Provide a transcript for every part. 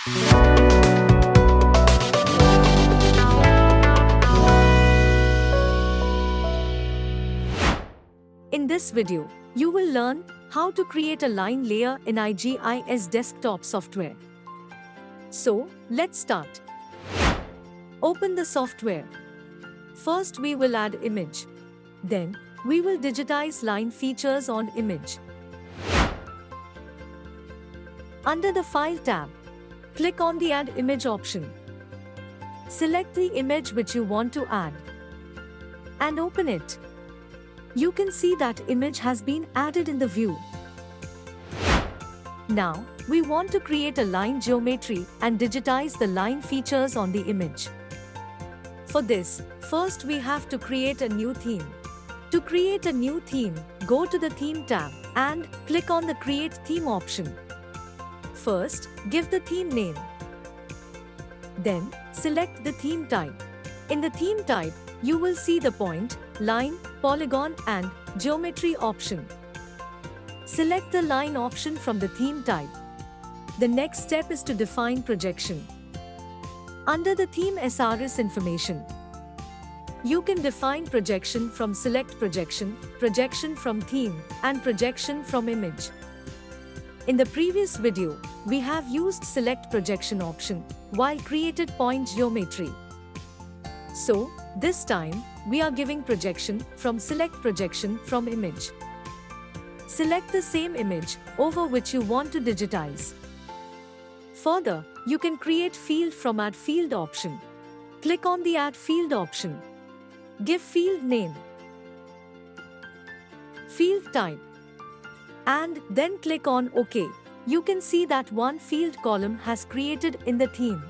In this video, you will learn how to create a line layer in IGiS Desktop software. So, let's start. Open the software. First we will add image. Then, we will digitize line features on image. Under the File tab, click on the Add Image option. Select the image which you want to add and open it. You can see that image has been added in the view. Now, we want to create a line geometry and digitize the line features on the image. For this, first we have to create a new theme. To create a new theme, go to the Theme tab and click on the Create Theme option. First, give the theme name. Then, select the theme type. In the theme type, you will see the point, line, polygon and geometry option. Select the line option from the theme type. The next step is to define projection. Under the theme SRS information, you can define projection from select projection, projection from theme, and projection from image. In the previous video, we have used select projection option while created point geometry. So, this time, we are giving projection from select projection from image. Select the same image over which you want to digitize. Further, you can create field from Add Field option. Click on the Add Field option. Give field name, field type, and then click on OK. You can see that one field column has created in the theme.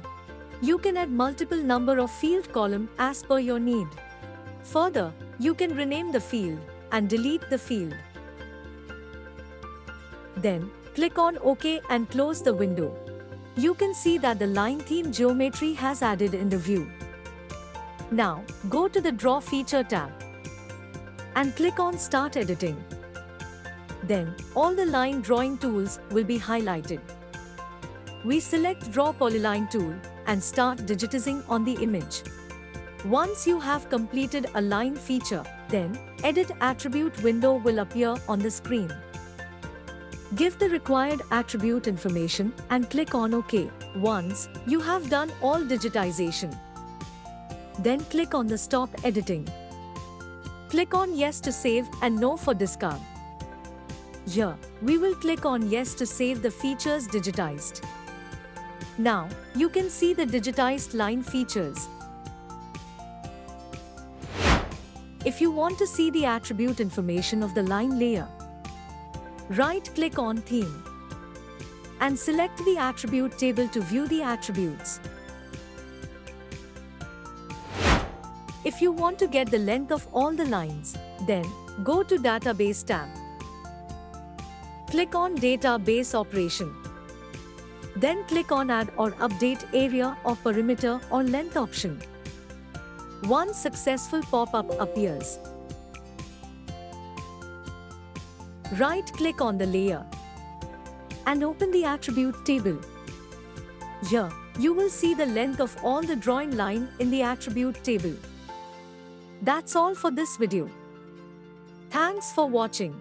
You can add multiple number of field column as per your need. Further, you can rename the field and delete the field. Then, click on OK and close the window. You can see that the line theme geometry has added in the view. Now, go to the Draw Feature tab and click on Start Editing. Then, all the line drawing tools will be highlighted. We select Draw Polyline tool and start digitizing on the image. Once you have completed a line feature, then Edit Attribute window will appear on the screen. Give the required attribute information and click on OK. Once you have done all digitization, then click on the Stop Editing. Click on Yes to save and No for discard. Here, we will click on Yes to save the features digitized. Now, you can see the digitized line features. If you want to see the attribute information of the line layer, right-click on Theme and select the attribute table to view the attributes. If you want to get the length of all the lines, then go to Database tab. Click on Database Operation. Then click on Add or Update Area or Perimeter or Length option. One successful pop-up appears. Right-click on the layer and open the attribute table. Here, you will see the length of all the drawing line in the attribute table. That's all for this video. Thanks for watching.